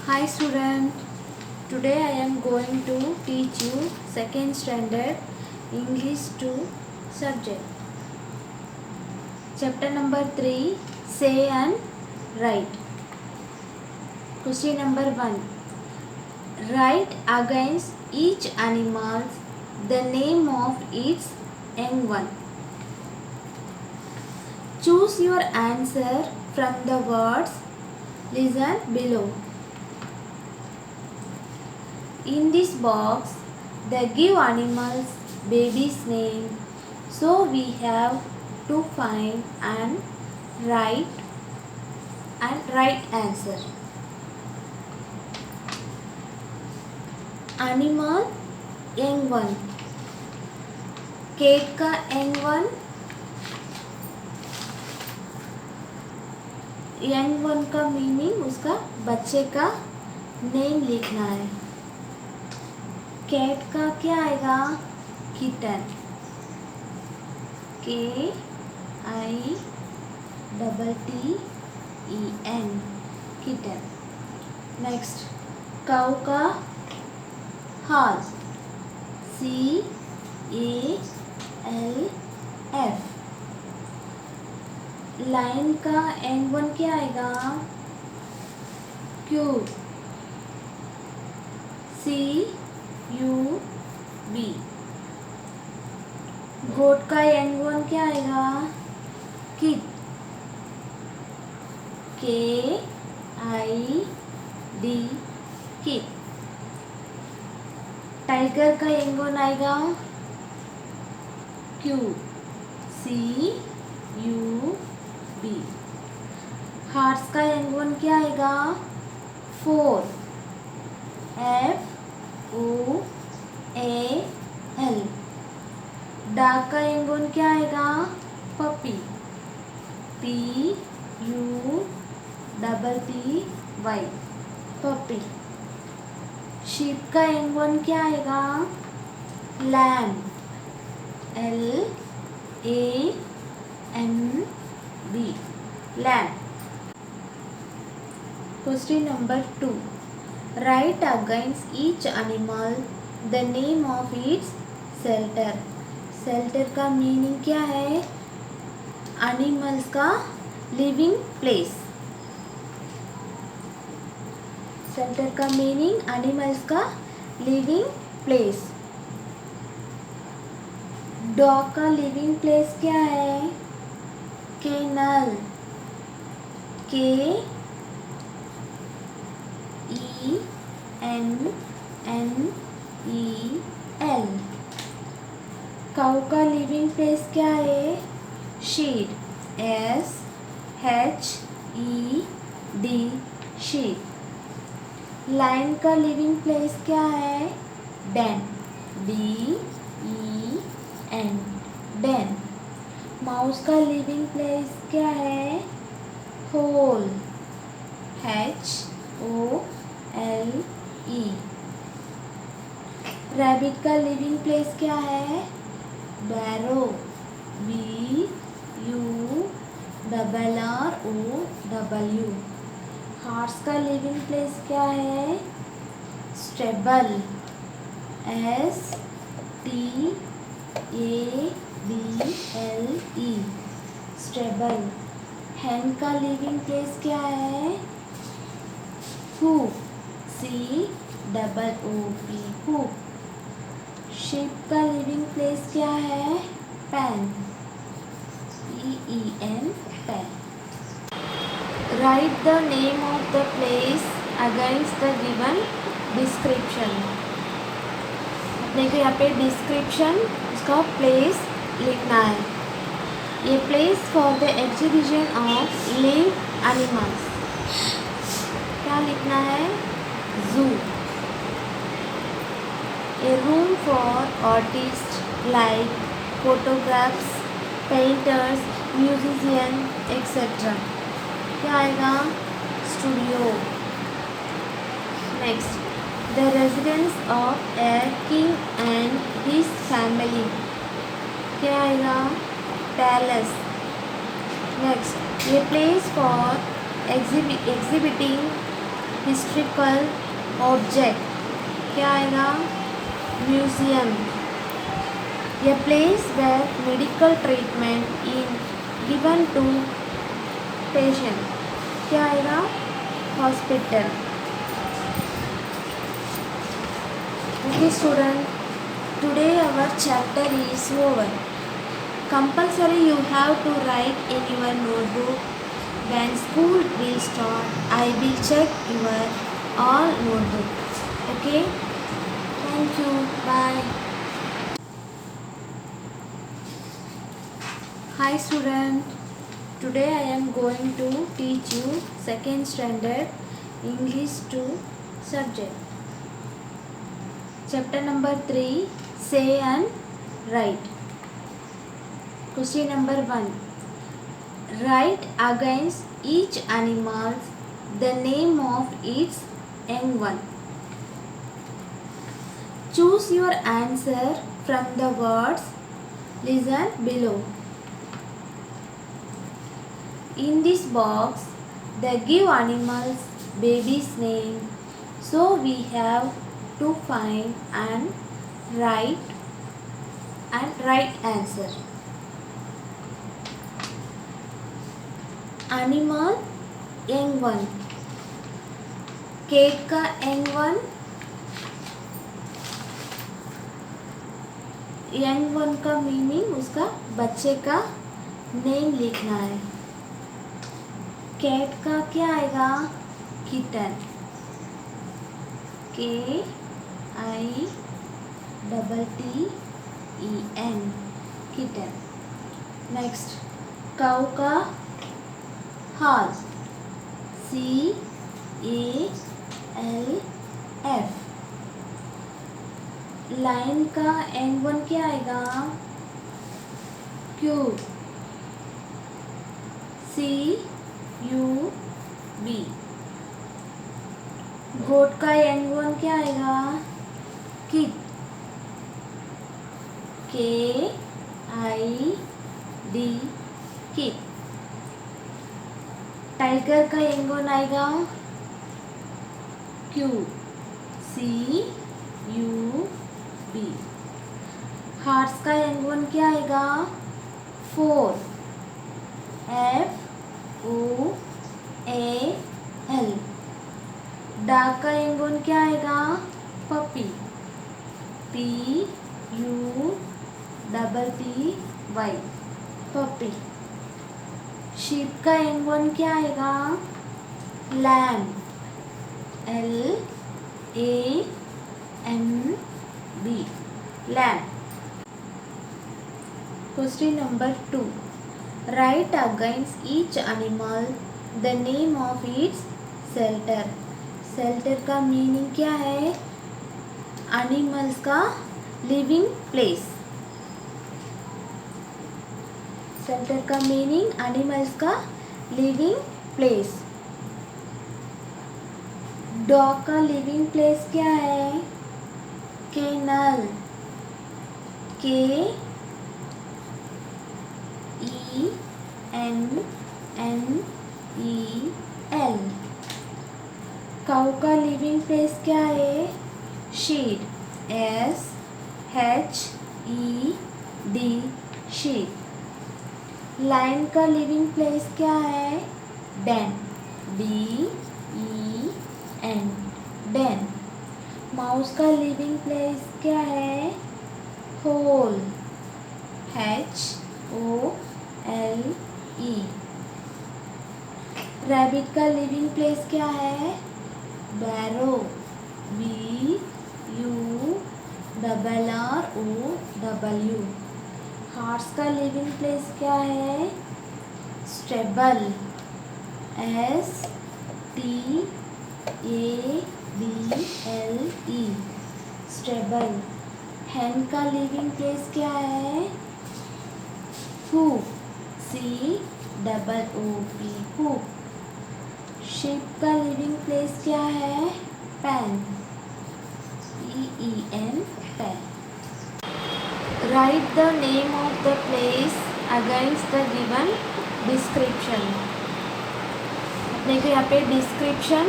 Hi student, today I am going to teach you second standard English 2 subject. Chapter number 3, say and write. Question number 1. Write against each animal the name of its young one. Choose your answer from the words. Listen below. In this box, they give animals baby's name. So we have to find and write answer. Animal young one. Cat का young one. young one का meaning उसका बच्चे का name लिखना है. Cat का क्या आएगा? किटन. KITTEN kitten. नेक्स्ट काऊ का हॉर्स. CALF. लाइन का एंड वन क्या आएगा? क्यूब. CUB. गोट का एंड वन क्या आएगा? किड. KID kid. टाइगर का एंड वन आएगा? CUB. हार्स का एंड वन क्या आएगा? 4. FOAL. डॉग का एंड वन क्या आएगा? पपी. PUPPY puppy. शीप का एंड वन क्या आएगा? Lamb. LAMB lamb. Question number 2. Write against each animal the name of its shelter. Shelter का मीनिंग क्या है? एनिमल्स का लिविंग प्लेस. शेल्टर का मीनिंग एनिमल्स का लिविंग प्लेस. डॉग का लिविंग प्लेस क्या है? केनल. KENNEL. काऊ का लिविंग प्लेस क्या है? शीड. SHED shed. लाइन का लिविंग प्लेस क्या है? डेन. DEN den. माउस का लिविंग प्लेस क्या है? होल. HOLE. रैबिट का लिविंग प्लेस क्या है? बैरो. BURROW. हॉर्स का लिविंग प्लेस क्या है? स्टेबल. STABLE stable. हैन का लिविंग प्लेस क्या है? कूप. COOP coop. शिप का लिविंग प्लेस क्या है? Pen. PEN pen. Write the name of the place against the given description. अपने को यहाँ पे डिस्क्रिप्शन उसका प्लेस लिखना है. ये place for the exhibition of live animals क्या लिखना है? जू. A room for artists like photographs, painters, musicians, etc. क्या आएगा? Studio. Next the residence of a king and his family क्या आएगा? पैलेस. नेक्स्ट ये place for exhibiting historical object क्या आएगा? Museum. A place where medical treatment in given to patient क्या आएगा? Hospital. Okay student, today our chapter is over. Compulsory you have to write in your notebook. When school will start, I will check your all notebook. Okay? Thank you. Bye. Hi student. Today I am going to teach you second standard English 2 subject. Chapter number 3, say and write. Question number 1. Write against each animal the name of its young one. Choose your answer from the words. Listen below. In this box, they give animals baby's name. So we have to find and right answer. Animal young one. Cat का young one. young one का meaning उसका बच्चे का name लिखना है. Cat का क्या आएगा? Kitten. KITTEN kitten. Next, cow का horse. CALF. lion का N1 क्या आएगा? cube. CUB. गोट का N1 क्या आएगा? किड. KID kid. टाइगर का N1 आएगा? CUB. हॉर्स का N1 क्या आएगा? 4. FOAL. डॉग का N1 क्या आएगा? पपी. PUPPY puppy. शीप का N1 क्या आएगा? Lamb. LAMB lamb. Question number 2. Write against each animal the name of its shelter. Shelter का मीनिंग क्या है? एनिमल्स का लिविंग प्लेस. शेल्टर का मीनिंग एनिमल्स का लिविंग प्लेस. डॉग का लिविंग प्लेस क्या है? केनल. KENNEL. काऊ का लिविंग प्लेस क्या है? शीड. SHED shed. लायन का लिविंग प्लेस क्या है? डेन. DEN den. माउस का लिविंग प्लेस क्या है? होल. HOLE. रैबिट का लिविंग प्लेस क्या है? बैरो. BURROW. हॉर्स का लिविंग प्लेस क्या है? स्टेबल. STABLE stable. हैन का लिविंग प्लेस क्या है? कूप. COOP coop. शिप का लिविंग प्लेस क्या है? Pen. PEN pen. Write the name of the place against the given description. अपने को यहाँ पे डिस्क्रिप्शन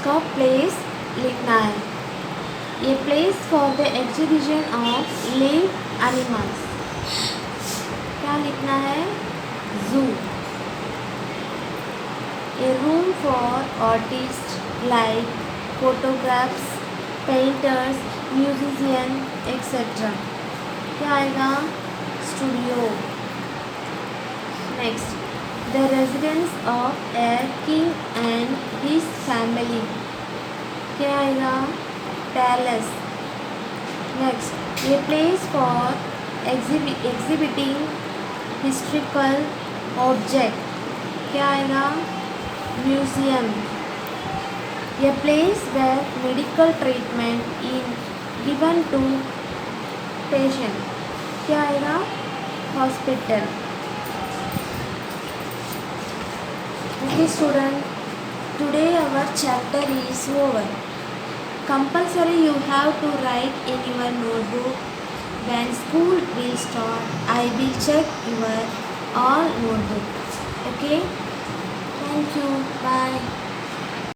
उसका प्लेस लिखना है. A place for the exhibition of live animals. क्या लिखना है? Zoo. A room for artists like photographs, painters, musicians, etc. क्या आएगा? Studio. Next, the residence of a king and his family. क्या आएगा? Palace. Next, a place for exhibiting historical object. क्या आएगा? Museum. A place where medical treatment is given to patient. क्या आएगा? Hospital. Okay student, today our chapter is over. Compulsory you have to write in your notebook. When school will start, I will check your all notebook. Okay? Thank you. Bye.